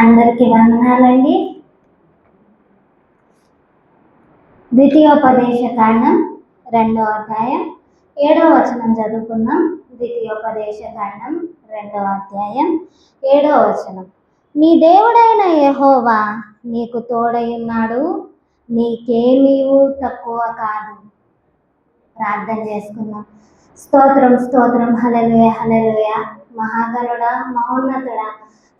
అందరికీ వందనాలండి. ద్వితీయోపదేశ కాండం 2వ అధ్యాయం 7వ వచనం చదువుకుందాం. ద్వితీయోపదేశ కాండం 2వ అధ్యాయం 7వ వచనం. నీ దేవుడైన యెహోవా నీకు తోడయున్నాడు, నీకేమీవు తక్కువ కాదు. ప్రార్థన చేసుకుందాం. స్తోత్రం స్తోత్రం. హల్లెలూయా హల్లెలూయా. మహాగణుడా, మహోన్నతుడా,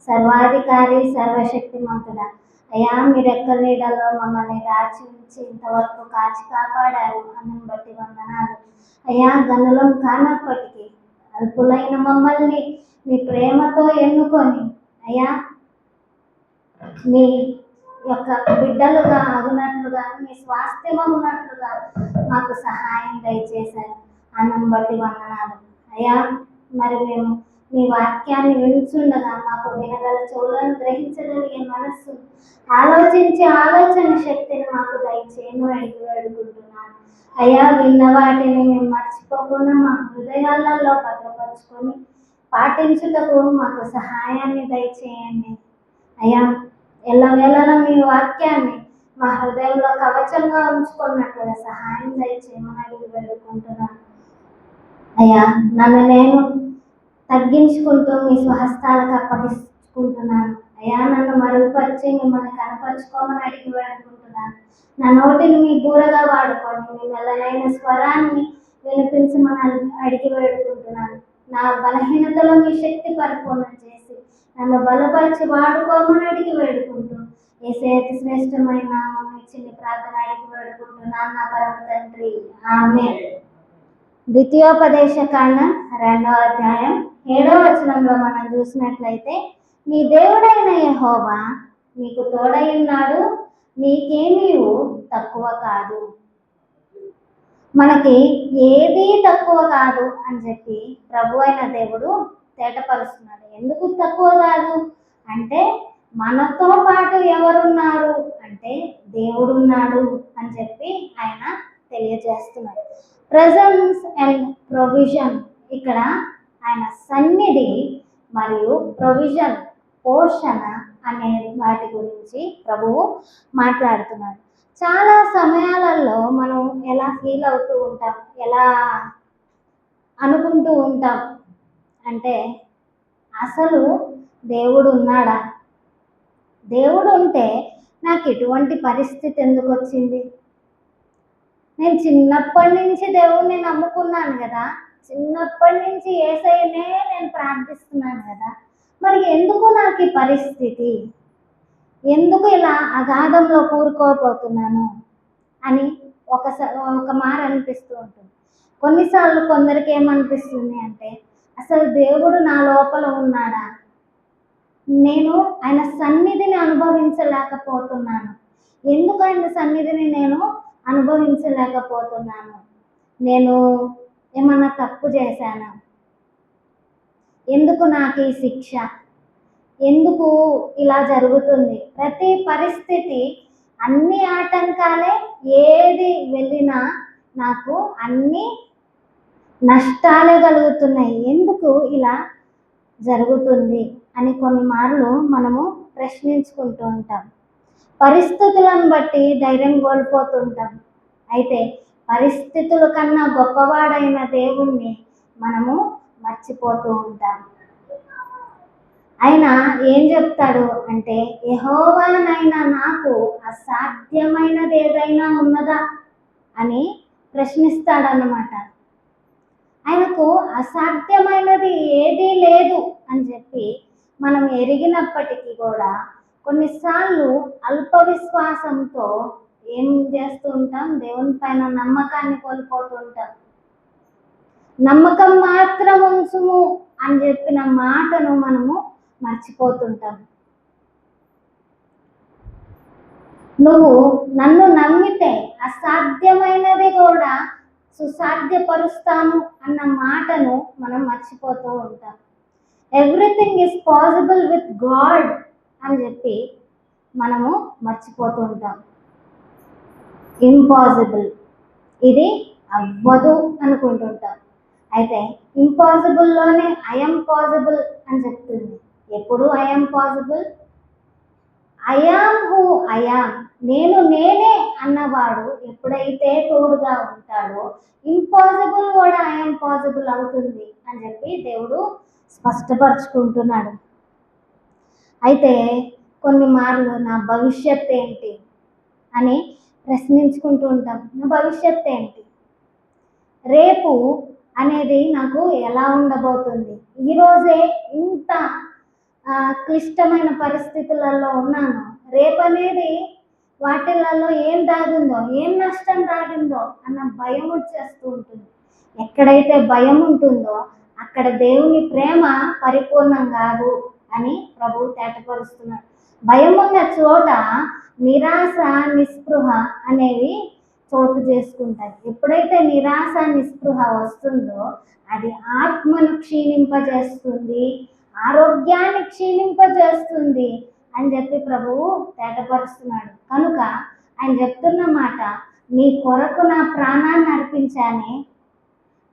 సర్వాధికారి, సర్వశక్తిమంతుడా, అయ్యా మీ రెక్కల నీడలో మమ్మల్ని దాచి ఉంచి ఇంతవరకు కాచి కాపాడారు. అన్నం బట్టి వందనాలు అయ్యా. గనులం కానప్పటికీ అల్పులైన మమ్మల్ని మీ ప్రేమతో ఎన్నుకొని అయ్యా మీ యొక్క బిడ్డలుగా అగునట్లుగా, మీ స్వాస్థ్యమగునట్లుగా మాకు సహాయం దయచేశారు. అన్నం బట్టి వందనాలు అయ్యా. మరి మేము మీ వాక్యాన్ని వినుచుండగా మాకు వినగల చెవులను, గ్రహించగలిగే మనస్సు, ఆలోచించే ఆలోచన శక్తిని మాకు దయచేయను వేడుకుంటున్నాను అయ్యా. విన్న వాటిని మేము మర్చిపోకుండా మా హృదయాలలో భద్రపరుచుకొని పాటించుటకు మాకు సహాయాన్ని దయచేయండి అయ్యా. ఎల్లవేళలా మీ వాక్యాన్ని మా హృదయంలో కవచంగా ఉంచుకున్నట్లుగా సహాయం దయచేయమని అడిగి వేడుకుంటున్నాను అయ్యా. నన్ను నేను తగ్గించుకుంటూ మీ స్వహస్తాలకు అప్పగించుకుంటున్నాను అయ్యా. నన్ను మరుగుపరిచి మిమ్మల్ని కనపరుచుకోమని అడిగి వేడుకుంటున్నాను. నా నోటిని మీ బూరగా వాడుకోండి, మీ మెల్లనైన స్వరాన్ని వినిపించమని అడిగి వేడుకుంటున్నాను. నా బలహీనతలో మీ శక్తి పరిపూర్ణం చేసి నన్ను బలపరిచి వాడుకోమని అడిగి వేడుకుంటూ యేసయ్య శ్రేష్టమైన నామమున ఇచ్చిన ప్రార్థన అడిగి వేడుకుంటున్నాను నా పరమ తండ్రి, ఆమేన్. ద్వితీయోపదేశ కాండం 2వ అధ్యాయం 7వ వచనంలో మనం చూసినట్లయితే, నీ దేవుడైన యెహోవా నీకు తోడయున్నాడు, నీకేమీవు తక్కువ కాదు. మనకి ఏదీ తక్కువ కాదు అని చెప్పి ప్రభు అయిన దేవుడు తేటపరుస్తున్నాడు. ఎందుకు తక్కువ కాదు అంటే, మనతో పాటు ఎవరున్నారు అంటే దేవుడున్నాడు అని చెప్పి ఆయన తెలియజేస్తున్నాడు. ప్రెజెన్స్ అండ్ ప్రొవిజన్, ఇక్కడ ఆయన సన్నిధి మరియు ప్రొవిజన్, పోషణ అనే వాటి గురించి ప్రభువు మాట్లాడుతున్నాడు. చాలా సమయాలలో మనం ఎలా ఫీల్ అవుతూ ఉంటాం, ఎలా అనుకుంటూ ఉంటాం అంటే, అసలు దేవుడు ఉన్నాడా? దేవుడు ఉంటే నాకు ఎటువంటి పరిస్థితి ఎందుకు వచ్చింది? నేను చిన్నప్పటి నుంచి దేవుణ్ణి నమ్ముకున్నాను కదా, చిన్నప్పటి నుంచి యేసయ్యనే నేను ప్రార్థిస్తున్నాను కదా, మరి ఎందుకు నాకు ఈ పరిస్థితి, ఎందుకు ఇలా అగాధంలో కూరుకోపోతున్నాను అని ఒక మారు అనిపిస్తూ ఉంటుంది. కొన్నిసార్లు కొందరికి ఏమనిపిస్తుంది అంటే, అసలు దేవుడు నా లోపల ఉన్నాడా, నేను ఆయన సన్నిధిని అనుభవించలేకపోతున్నాను, ఎందుకు ఆయన సన్నిధిని నేను అనుభవించలేకపోతున్నాను, నేను ఏమన్నా తప్పు చేశానా, ఎందుకు నాకు ఈ శిక్ష, ఎందుకు ఇలా జరుగుతుంది? ప్రతి పరిస్థితి, అన్ని ఆటంకాలే, ఏది వెళ్ళినా నాకు అన్ని నష్టాలే కలుగుతున్నాయి, ఎందుకు ఇలా జరుగుతుంది అని కొన్ని మార్లు మనము ప్రశ్నించుకుంటూ ఉంటాం. పరిస్థితులను బట్టి ధైర్యం కోల్పోతుంటాం. అయితే పరిస్థితుల కన్నా గొప్పవాడైన దేవుణ్ణి మనము మర్చిపోతూ ఉంటాం. ఆయన ఏం చెప్తాడు అంటే, యెహోవానైనా నాకు అసాధ్యమైనది ఏదైనా ఉన్నదా అని ప్రశ్నిస్తాడన్నమాట. ఆయనకు అసాధ్యమైనది ఏదీ లేదు అని చెప్పి మనం ఎరిగినప్పటికీ కూడా కొన్నిసార్లు అల్ప విశ్వాసంతో ఏం చేస్తూ ఉంటాం, దేవుని పైన నమ్మకాన్ని కోల్పోతూ ఉంటాం. నమ్మకం మాత్రం ఉంచుము అని చెప్పిన మాటను మనము మర్చిపోతుంటాం. నువ్వు నన్ను నమ్మితే అసాధ్యమైనది కూడా సుసాధ్యపరుస్తాను అన్న మాటను మనం మర్చిపోతూ ఉంటాం. Everything is possible with God అని చెప్పి మనము మర్చిపోతూ ఉంటాం. ఇంపాసిబుల్, ఇది అవ్వదు అనుకుంటుంటాం. అయితే ఇంపాసిబుల్లోనే ఐఎమ్ పాసిబుల్ అని చెప్తుంది. ఎప్పుడు I'm possible? I'm who I'm, నేను నేనే అన్నవాడు ఎప్పుడైతే తోడుగా ఉంటాడో ఇంపాసిబుల్ కూడా ఐఎమ్ పాసిబుల్ అవుతుంది అని చెప్పి దేవుడు స్పష్టపరుచుకుంటున్నాడు. అయితే కొన్ని మార్లు నా భవిష్యత్ ఏంటి అని ప్రశ్నించుకుంటూ ఉంటాం. నా భవిష్యత్ ఏంటి, రేపు అనేది నాకు ఎలా ఉండబోతుంది, ఈరోజే ఇంత క్లిష్టమైన పరిస్థితులలో ఉన్నాను, రేపు అనేది వాటిలలో ఏం దాగిందో, ఏం నష్టం దాగిందో అన్న భయం వచ్చేస్తూ ఉంటుంది. ఎక్కడైతే భయం ఉంటుందో అక్కడ దేవుని ప్రేమ పరిపూర్ణం కాదు అని ప్రభువు తేటపరుస్తున్నాడు. భయం ఉన్న చోట నిరాశ, నిస్పృహ అనేవి చోటు చేసుకుంటాయి. ఎప్పుడైతే నిరాశ, నిస్పృహ వస్తుందో అది ఆత్మను క్షీణింపజేస్తుంది, ఆరోగ్యాన్ని క్షీణింపజేస్తుంది అని చెప్పి ప్రభువు తేటపరుస్తున్నాడు. కనుక ఆయన చెప్తున్న మాట, నీ కొరకు నా ప్రాణాన్ని అర్పించానే,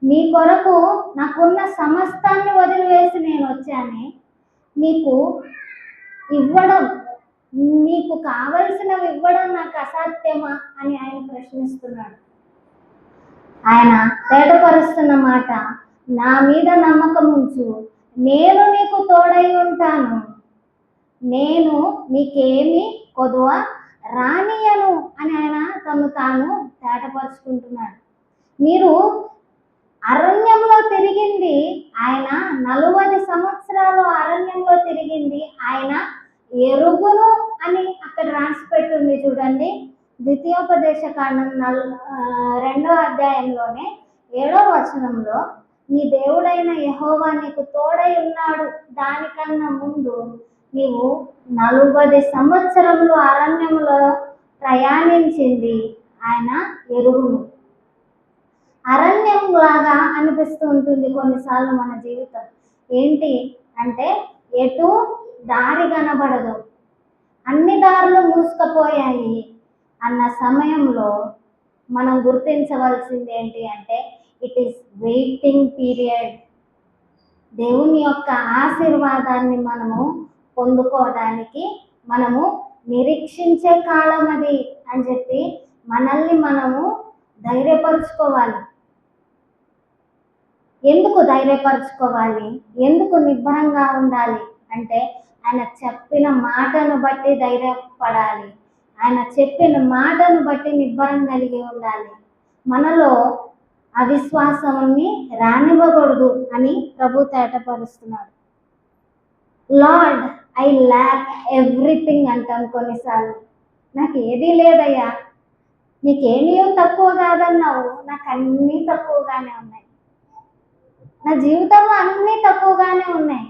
నీ కొరకు నాకున్న సమస్తాన్ని వదిలివేసి నేను వచ్చానే, నీకు ఇవ్వడం, నీకు కావలసినవి ఇవ్వడం నాకు అసాధ్యమా అని ఆయన ప్రశ్నిస్తున్నాడు. ఆయన తేటపరుస్తున్న మాట, నా మీద నమ్మకం ఉంచు, నేను నీకు తోడై ఉంటాను, నేను నీకేమి కొదువ రానియను అని ఆయన తను తాను తేటపరుచుకుంటున్నాడు. మీరు అరణ్యంలో తిరిగింది ఆయన, 40 సంవత్సరాలు అరణ్యంలో తిరిగింది ఆయన ఎరుగును అని అక్కడ రాసి పెట్టుంది చూడండి. ద్వితీయోపదేశ కాండం 2వ అధ్యాయంలోనే 7వ వచనంలో, నీ దేవుడైన యెహోవా నీకు తోడై ఉన్నాడు, దానికన్నా ముందు నీవు 40 సంవత్సరములు అరణ్యంలో ప్రయాణించింది ఆయన ఎరుగును. అరణ్యం లాగా అనిపిస్తూ ఉంటుంది కొన్నిసార్లు మన జీవితం. ఏంటి అంటే ఎటు దారి కనబడదు, అన్ని దారులు మూసుకుపోయాయి అన్న సమయంలో మనం గుర్తించవలసింది ఏంటి అంటే ఇట్ ఈస్ వెయిటింగ్ పీరియడ్. దేవుని యొక్క ఆశీర్వాదాన్ని మనము పొందుకోవడానికి మనము నిరీక్షించే కాలం అది అని చెప్పి మనల్ని మనము ధైర్యపరుచుకోవాలి. ఎందుకు ధైర్యపరుచుకోవాలి, ఎందుకు నిబ్బరంగా ఉండాలి అంటే ఆయన చెప్పిన మాటను బట్టి ధైర్యపడాలి, ఆయన చెప్పిన మాటను బట్టి నిబ్బరం కలిగి ఉండాలి. మనలో అవిశ్వాసాన్ని రానివ్వకూడదు అని ప్రభు తేటపరుస్తున్నాడు. లార్డ్ ఐ ల్యాక్ ఎవ్రీథింగ్ అంటాం కొన్నిసార్లు. నాకు ఏదీ లేదయ్యా, నీకేమీ తక్కువ కాదన్నావు, నాకు అన్నీ తక్కువగానే ఉన్నాయి, నా జీవితంలో అన్నీ తక్కువగానే ఉన్నాయి,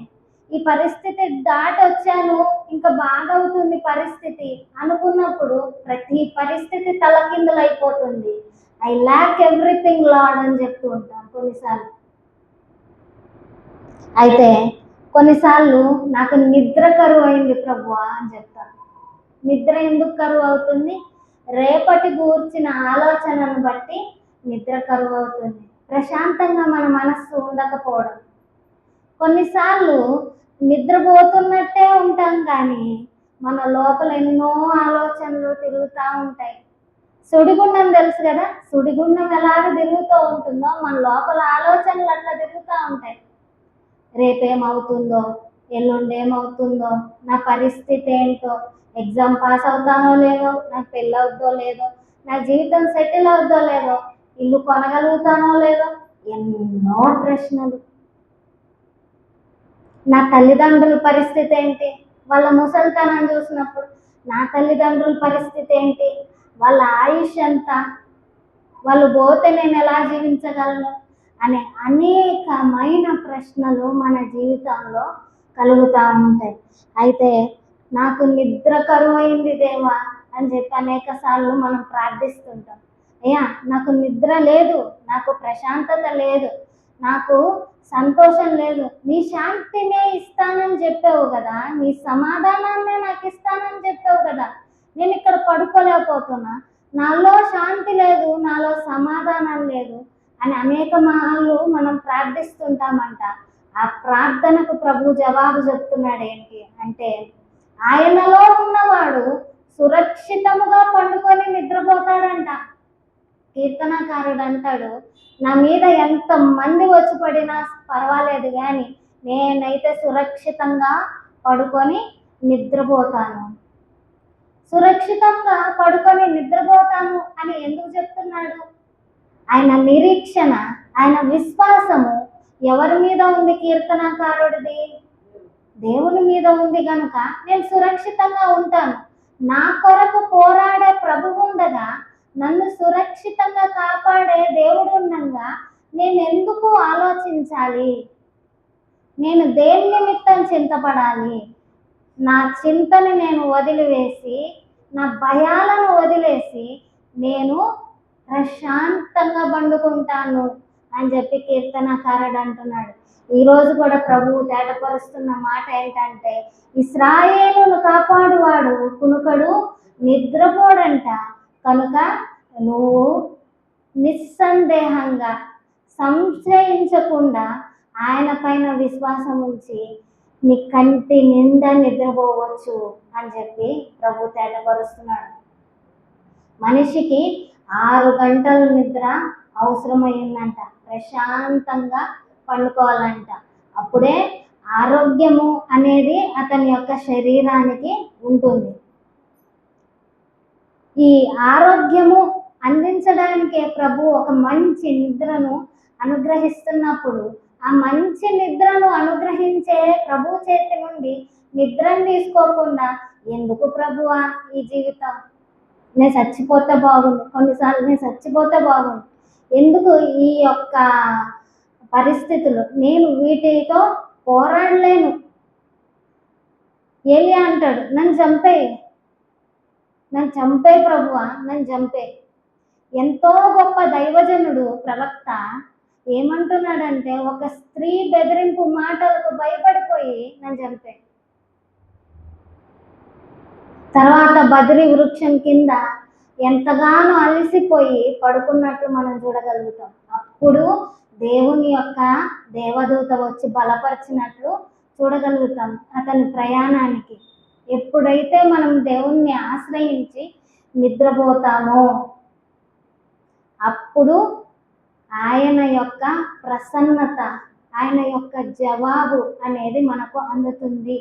ఈ పరిస్థితి దాటి వచ్చాను, ఇంకా బాగవుతుంది పరిస్థితి అనుకున్నప్పుడు ప్రతి పరిస్థితి తలకిందులైపోతుంది. ఐ ల్యాక్ ఎవ్రీథింగ్ లార్డ్ అని చెప్తూ ఉంటాం కొన్నిసార్లు. అయితే కొన్నిసార్లు నాకు నిద్ర కరువు అయింది ప్రభువా అని చెప్తాను. నిద్ర ఎందుకు కరువు అవుతుంది? రేపటి గూర్చిన ఆలోచనను బట్టి నిద్ర కరువు అవుతుంది. ప్రశాంతంగా మన మనస్సు ఉండకపోవడం. కొన్నిసార్లు నిద్రపోతున్నట్టే ఉంటాం కానీ మన లోపల ఎన్నో ఆలోచనలు తిరుగుతూ ఉంటాయి. సుడిగుండం తెలుసు కదా, సుడిగుండం ఎలాగ తిరుగుతూ ఉంటుందో మన లోపల ఆలోచనలు అట్లా తిరుగుతూ ఉంటాయి. రేపేమవుతుందో, ఎల్లుండేమవుతుందో, నా పరిస్థితి ఏంటో, ఎగ్జామ్ పాస్ అవుతానో లేదో, నాకు పెళ్ళి అవుద్దో లేదో, నా జీవితం సెటిల్ అవుద్దో లేదో, ఇల్లు కొనగలుగుతానో లేదో, ఎన్నో ప్రశ్నలు. నా తల్లిదండ్రుల పరిస్థితి ఏంటి, వాళ్ళ ముసలితనం చూసినప్పుడు నా తల్లిదండ్రుల పరిస్థితి ఏంటి, వాళ్ళ ఆయుష్ ఎంత, వాళ్ళు పోతే నేను ఎలా జీవించగలను అనే అనేకమైన ప్రశ్నలు మన జీవితంలో కలుగుతూ ఉంటాయి. అయితే నాకు నిద్ర కరువైంది దేవా అని చెప్పి అనేక సార్లు మనం ప్రార్థిస్తుంటాం. అయ్యా నాకు నిద్ర లేదు, నాకు ప్రశాంతత లేదు, నాకు సంతోషం లేదు, నీ శాంతినే ఇస్తానని చెప్పావు కదా, నీ సమాధానాన్నే నాకు ఇస్తానని చెప్పావు కదా, నేను ఇక్కడ పడుకోలేకపోతున్నా, నాలో శాంతి లేదు, నాలో సమాధానం లేదు అని అనేక మార్లు మనం ప్రార్థిస్తుంటామంట. ఆ ప్రార్థనకు ప్రభు జవాబు చెప్తున్నాడు ఏంటి అంటే ఆయనలో ఉన్నవాడు సురక్షితముగా పండుకొని నిద్రపోతాడంట. కీర్తనకారుడు అంటాడు, నా మీద ఎంతమంది వచ్చి పడినా పర్వాలేదు కానీ నేనైతే సురక్షితంగా పడుకొని నిద్రపోతాను. సురక్షితంగా పడుకొని నిద్రపోతాను అని ఎందుకు చెప్తున్నాడు? ఆయన నిరీక్షణ, ఆయన విశ్వాసము ఎవరి మీద ఉంది? కీర్తనకారుడిది దేవుని మీద ఉంది కనుక నేను సురక్షితంగా ఉంటాను. నా కొరకు పోరాడే ప్రభువు ఉండగా, నన్ను సురక్షితంగా కాపాడే దేవుడు ఉండగా నేను ఎందుకు ఆలోచించాలి? నేను దేని నిమిత్తం చింతపడాలి? నా చింతని నేను వదిలివేసి, నా భయాలను వదిలేసి నేను ప్రశాంతంగా పండుకుంటాను అని చెప్పి కీర్తనకారుడు అంటున్నాడు. ఈరోజు కూడా ప్రభువు తేటపరుస్తున్న మాట ఏంటంటే, ఇశ్రాయేలును కాపాడువాడు కునుకడు నిద్రపోడంట. కనుక నువ్వు నిస్సందేహంగా సంశయించకుండా ఆయన పైన విశ్వాసం ఉంచి నీ కంటి నిండా నిద్రపోవచ్చు అని చెప్పి ప్రభు తేటపరుస్తున్నాడు. మనిషికి 6 గంటల నిద్ర అవసరమైందంట, ప్రశాంతంగా పండుకోవాలంట. అప్పుడే ఆరోగ్యము అనేది అతని యొక్క శరీరానికి ఉంటుంది. ఈ ఆరోగ్యము అందించడానికే ప్రభు ఒక మంచి నిద్రను అనుగ్రహిస్తున్నప్పుడు, ఆ మంచి నిద్రను అనుగ్రహించే ప్రభు చేతి నుండి నిద్రను తీసుకోకుండా ఎందుకు ప్రభువా ఈ జీవితం, నేను చచ్చిపోతే బాగుండు, కొన్నిసార్లు నేను చచ్చిపోతే బాగుండు, ఎందుకు ఈ యొక్క పరిస్థితులు, నేను వీటితో పోరాడలేను. ఏలియా అంటాడు, నన్ను చంపే ప్రభువా, నన్ను చంపే. ఎంతో గొప్ప దైవజనుడు ప్రవక్త ఏమంటున్నాడంటే, ఒక స్త్రీ బెదిరింపు మాటలకు భయపడిపోయి నన్ను చంపే. తర్వాత బద్రి వృక్షం కింద ఎంతగానో అలసిపోయి పడుకున్నట్టు మనం చూడగలుగుతాం. అప్పుడు దేవుని యొక్క దేవదూత వచ్చి బలపరిచినట్లు చూడగలుగుతాం అతని ప్రయాణానికి. ఎప్పుడైతే మనం దేవుణ్ణి ఆశ్రయించి నిద్రపోతామో అప్పుడు ఆయన యొక్క ప్రసన్నత, ఆయన యొక్క జవాబు అనేది మనకు అందుతుంది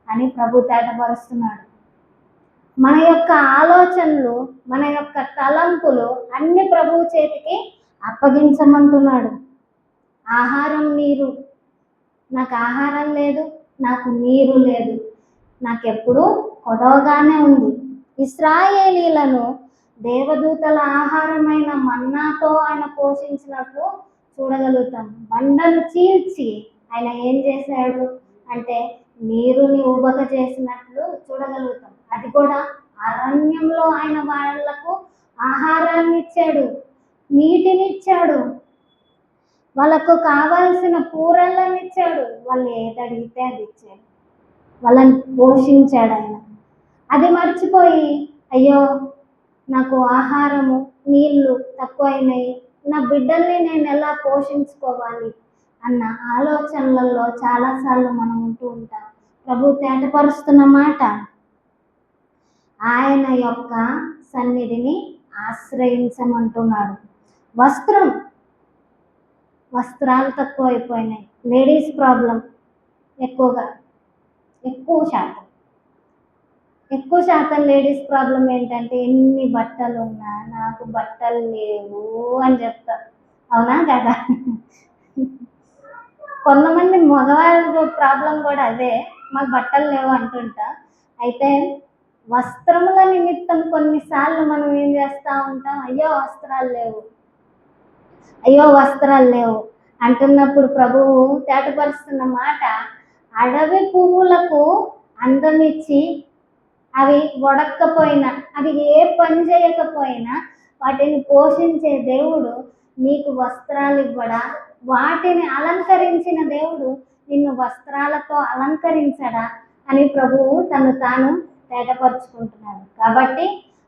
అని ప్రభు తేటపరుస్తున్నాడు. మన యొక్క ఆలోచనలు, మన యొక్క తలంపులు అన్ని ప్రభువు చేతికి అప్పగించమంటున్నాడు. ఆహారం, నీరు, నాకు ఆహారం లేదు, నాకు నీరు లేదు, నాకెప్పుడు కొదవగానే ఉంది. ఇశ్రాయేలీలను దేవదూతల ఆహారమైన మన్నాతో ఆయన పోషించినట్లు చూడగలుగుతాం. బండను చీల్చి ఆయన ఏం చేశాడు అంటే నీరుని ఉబక చేసినట్లు చూడగలుగుతాం. అది కూడా అరణ్యంలో ఆయన వాళ్లకు ఆహారాన్ని ఇచ్చాడు, నీటిని ఇచ్చాడు, వాళ్ళకు కావాల్సిన కూరలను ఇచ్చాడు, వాళ్ళు ఏదడిగితే అది ఇచ్చాడు, వాళ్ళని పోషించాడు ఆయన. అది మర్చిపోయి అయ్యో నాకు ఆహారము నీళ్లు తక్కువైనాయి, నా బిడ్డల్ని నేను ఎలా పోషించుకోవాలి అన్న ఆలోచనలలో చాలాసార్లు మనం ఉంటూ ఉంటాం. ప్రభు తేటపరుస్తున్న మాట, ఆయన యొక్క సన్నిధిని ఆశ్రయించమంటున్నాడు. వస్త్రాలు తక్కువ అయిపోయినాయి. లేడీస్ ప్రాబ్లం ఎక్కువ శాతం లేడీస్ ప్రాబ్లం ఏంటంటే ఎన్ని బట్టలు ఉన్నా నాకు బట్టలు లేవు అని చెప్తారు. అవునా కదా? కొంతమంది మగవాళ్ళ ప్రాబ్లం కూడా అదే, మాకు బట్టలు లేవు అంటుంటా. అయితే వస్త్రముల నిమిత్తం కొన్నిసార్లు మనం ఏం చేస్తూ ఉంటాం, అయ్యో వస్త్రాలు లేవు అంటున్నప్పుడు ప్రభువు తేటపరుస్తున్న మాట, అడవి పువ్వులకు అందమిచ్చి అవి వడక్కపోయినా, అవి ఏ పని చేయకపోయినా వాటిని పోషించే దేవుడు నీకు వస్త్రాలు ఇవ్వడా? వాటిని అలంకరించిన దేవుడు నిన్ను వస్త్రాలతో అలంకరించడా అని ప్రభువు తను తాను తేటపరుచుకుంటున్నాడు. కాబట్టి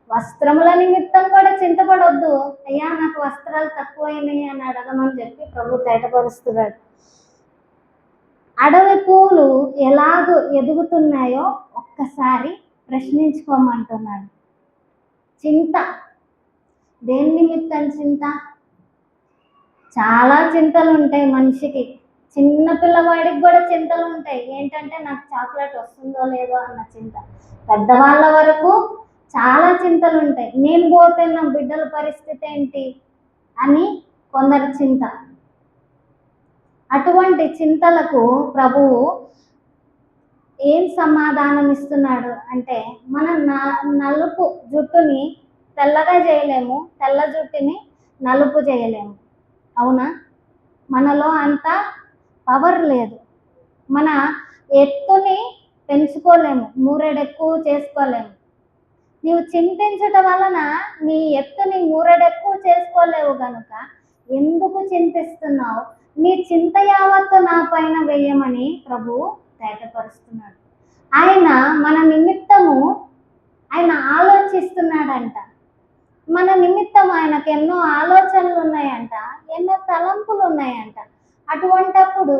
వస్త్రముల నిమిత్తం కూడా చింతపడొద్దు. అయ్యా నాకు వస్త్రాలు తక్కువైనాయి అని అడగమని చెప్పి ప్రభు తేటపరుస్తున్నాడు. అడవి పూలు ఎలాగో ఎదుగుతున్నాయో ఒక్కసారి ప్రశ్నించుకోమంటున్నాడు. చింత, దేని నిమిత్తం చింత? చాలా చింతలు ఉంటాయి మనిషికి. చిన్న పిల్లవాడికి కూడా చింతలు ఉంటాయి. ఏంటంటే నాకు చాక్లెట్ వస్తుందో లేదో అన్న చింత. పెద్దవాళ్ళ వరకు చాలా చింతలు ఉంటాయి. నేను పోతే నా బిడ్డల పరిస్థితి ఏంటి అని కొందరు చింత. అటువంటి చింతలకు ప్రభువు ఏం సమాధానం ఇస్తున్నాడు అంటే, మనం నలుపు జుట్టుని తెల్లగా చేయలేము, తెల్ల జుట్టుని నలుపు చేయలేము. అవునా? మనలో అంత పవర్ లేదు. మన ఎత్తుని పెంచుకోలేము, మూరెడు ఎక్కువ చేసుకోలేము. నీవు చింతించటం వలన నీ ఎత్తుని మూరెడు ఎక్కువ చేసుకోలేవు కనుక ఎందుకు చింతిస్తున్నావు? నీ చింత యావత్తు నా పైన వేయమని ప్రభువు తేటపరుస్తున్నాడు. ఆయన మన నిమిత్తము ఆయన ఆలోచిస్తున్నాడంట. మన నిమిత్తం ఆయనకు ఎన్నో ఆలోచనలు ఉన్నాయంట, ఎన్నో తలంపులు ఉన్నాయంట. అటువంటప్పుడు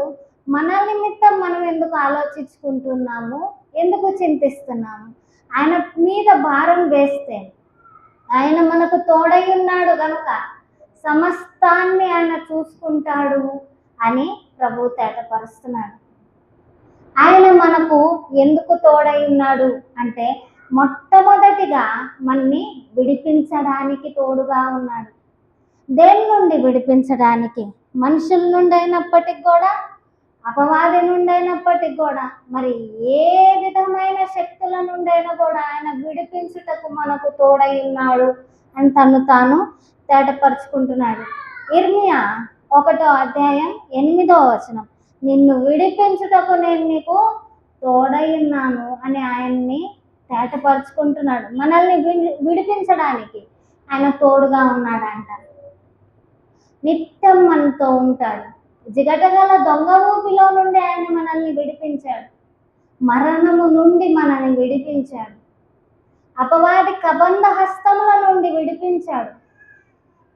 మన నిమిత్తం మనం ఎందుకు ఆలోచించుకుంటున్నాము, ఎందుకు చింతిస్తున్నాము? ఆయన మీద భారం వేస్తే ఆయన మనకు తోడై ఉన్నాడు కనుక సమస్తాన్ని ఆయన చూసుకుంటాడు అని ప్రభు తేటపరుస్తున్నాడు. ఆయన మనకు ఎందుకు తోడై ఉన్నాడు అంటే, మొట్టమొదటిగా మనని విడిపించడానికి తోడుగా ఉన్నాడు. దేని నుండి విడిపించడానికి? మనుషుల నుండి అయినప్పటికి కూడా, అపవాది నుండి అయినప్పటికి కూడా, మరి ఏ విధమైన శక్తుల నుండైనా కూడా ఆయన విడిపించుటకు మనకు తోడై ఉన్నాడు అని తను తాను తేటపరుచుకుంటున్నాడు. ఇర్మియా 1వ అధ్యాయం 8వ వచనం, నిన్ను విడిపించుటకు నేను నీకు తోడై ఉన్నాను అని ఆయన్ని తేటపరుచుకుంటున్నాడు. మనల్ని విడిపించడానికి ఆయన తోడుగా ఉన్నాడంట. నిత్యం మనతో ఉంటాడు. జిగటగల దొంగ ఊపిలో నుండి ఆయన మనల్ని విడిపించాడు. మరణము నుండి మనల్ని విడిపించాడు. అపవాది కబంధ హస్తముల నుండి విడిపించాడు.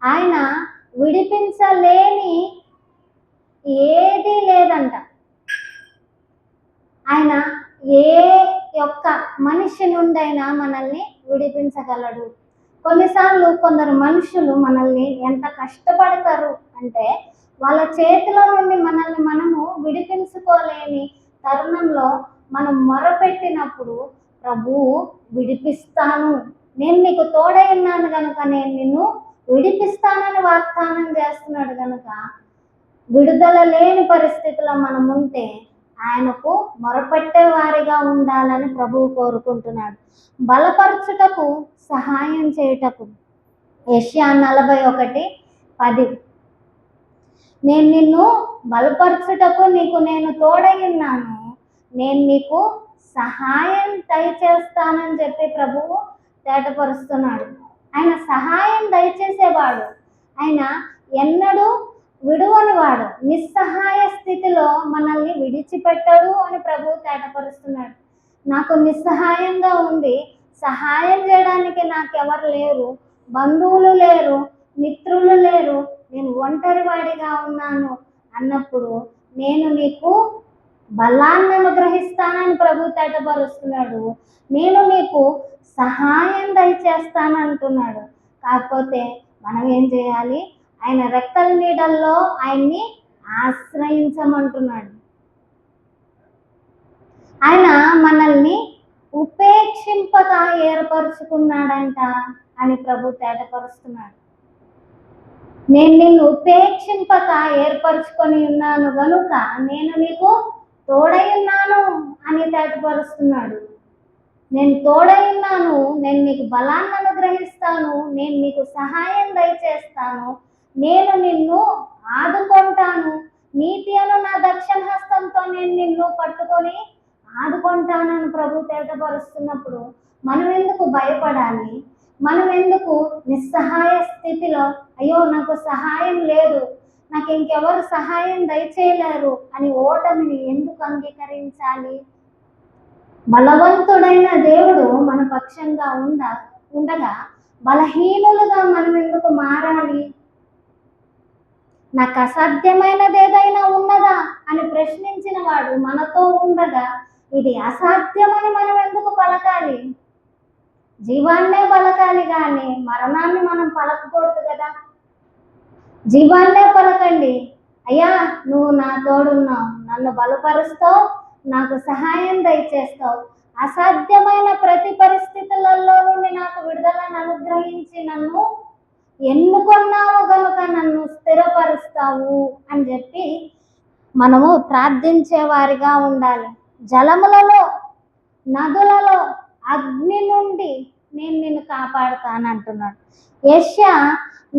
ఆయన విడిపించలేని ఏదీ లేదంట. ఆయన ఏ యొక్క మనిషి నుండైనా మనల్ని విడిపించగలడు. కొన్నిసార్లు కొందరు మనుషులు మనల్ని ఎంత కష్టపడతారు అంటే, వాళ్ళ చేతిలో నుండి మనల్ని మనము విడిపించుకోలేని తరుణంలో మనం మొరపెట్టినప్పుడు ప్రభువు విడిపిస్తాను, నేను నీకు తోడై ఉన్నాను కనుక నేను నిన్ను విడిపిస్తానని వాగ్దానం చేస్తున్నాడు. కనుక విడుదల లేని పరిస్థితిలో మనం ఉంటే ఆయనకు మొరపెట్టే వారిగా ఉండాలని ప్రభువు కోరుకుంటున్నాడు. బలపరచుటకు, సహాయం చేయుటకు. యెషయా 41:10, నేను నిన్ను బలపరచుటకు నీకు నేను తోడై ఉన్నాను, నేను నీకు సహాయం దయచేస్తానని చెప్పి ప్రభువు తేటపరుస్తున్నాడు. ఆయన సహాయం దయచేసేవాడు. ఆయన ఎన్నడూ విడువని వాడు. నిస్సహాయ స్థితిలో మనల్ని విడిచిపెట్టడు అని ప్రభువు తేటపరుస్తున్నాడు. నాకు నిస్సహాయంగా ఉంది, సహాయం చేయడానికి నాకెవరు లేరు, బంధువులు లేరు, మిత్రులు లేరు, నేను ఒంటరి వాడిగా ఉన్నాను అన్నప్పుడు నేను నీకు బలాన్ని అనుగ్రహిస్తానని ప్రభు తేటపరుస్తున్నాడు. నేను నీకు సహాయం దయచేస్తానంటున్నాడు. కాకపోతే మనం ఏం చేయాలి? ఆయన రెక్కల నీడల్లో ఆయన్ని ఆశ్రయించమంటున్నాడు. ఆయన మనల్ని ఉపేక్షింపక ఏర్పరుచుకున్నాడంట అని ప్రభు తేటపరుస్తున్నాడు. నేను నిన్ను ఉపేక్షింపక ఏర్పరచుకొని ఉన్నాను గనుక నేను నీకు తోడై ఉన్నాను అని తేటపరుస్తున్నాడు. నేను తోడై ఉన్నాను, నేను నీకు బలాన్ని అనుగ్రహిస్తాను, నేను నీకు సహాయం దయచేస్తాను, నేను నిన్ను ఆదుకుంటాను, నీతి అను నా దక్షిణ హస్తంతో నేను నిన్ను పట్టుకొని ఆదుకుంటానని ప్రభు తేటపరుస్తున్నప్పుడు మనం ఎందుకు భయపడాలి? మనం ఎందుకు నిస్సహాయ స్థితిలో అయ్యో నాకు సహాయం లేదు, నాకు ఇంకెవరు సహాయం దయచేయలేరు అని ఓటమిని ఎందుకు అంగీకరించాలి? బలవంతుడైన దేవుడు మన పక్షంగా ఉండగా బలహీనులుగా మనం ఎందుకు మారాలి? నాకు అసాధ్యమైనది ఏదైనా ఉన్నదా అని ప్రశ్నించిన వాడు మనతో ఉండగా ఇది అసాధ్యమని మనం ఎందుకు పలకాలి? జీవాన్నే పలకాలి కానీ మరణాన్ని మనం పలకకూడదు కదా. జీవాన్నే పలకండి. అయ్యా, నువ్వు నా తోడున్నావు, నన్ను బలపరుస్తావు, నాకు సహాయం దయచేస్తావు, అసాధ్యమైన ప్రతి పరిస్థితులలో నుండి నాకు విడుదలను అనుగ్రహించి నన్ను ఎన్నుకున్నావు గనుక నన్ను స్థిరపరుస్తావు అని చెప్పి మనము ప్రార్థించే వారిగా ఉండాలి. జలములలో, నదులలో, అగ్ని నుండి నేను నిన్ను కాపాడుతానంటున్నాడు. యెషయా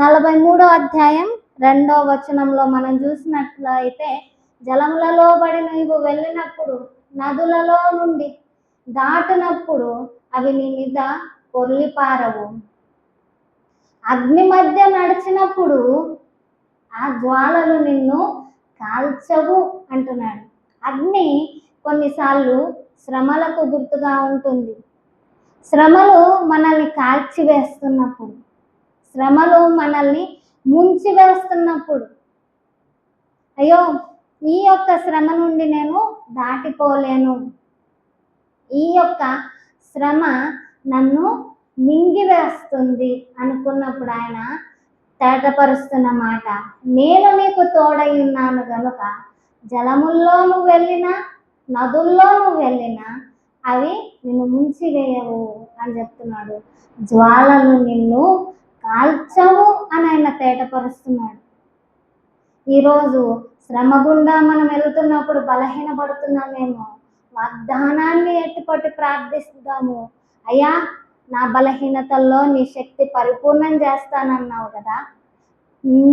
43వ అధ్యాయం 2వ వచనంలో మనం చూసినట్లయితే, జలములలో బడి నీవు వెళ్ళినప్పుడు, నదులలో నుండి దాటినప్పుడు అవి నీ మీద పొర్లిపారవు. అగ్ని మధ్య నడిచినప్పుడు ఆ జ్వాలలు నిన్ను కాల్చవు అంటున్నాడు. అగ్ని కొన్నిసార్లు శ్రమలకు గుర్తుగా ఉంటుంది. శ్రమలు మనల్ని కాల్చివేస్తున్నప్పుడు, శ్రమలు మనల్ని ముంచివేస్తున్నప్పుడు, అయ్యో ఈ యొక్క శ్రమ నుండి నేను దాటిపోలేను, ఈ యొక్క శ్రమ నన్ను మింగివేస్తుంది అనుకున్నప్పుడు ఆయన తేటపరుస్తున్న మాట, నేను నీకు తోడై ఉన్నాను గనుక జలముల్లో నువ్వు వెళ్ళినా, నదుల్లో నువ్వు వెళ్ళినా అవి నిన్ను ముంచివేయవు అని చెప్తున్నాడు. జ్వాలలు నిన్ను కాల్చవు అని ఆయన తేటపరుస్తున్నాడు. ఈరోజు శ్రమ గుండా మనం వెళుతున్నప్పుడు బలహీనపడుతున్నామేమో, వాగ్దానాన్ని ఎత్తిపట్టి ప్రార్థిస్తాము. అయ్యా, నా బలహీనతల్లో నీ శక్తి పరిపూర్ణం చేస్తానన్నావు కదా,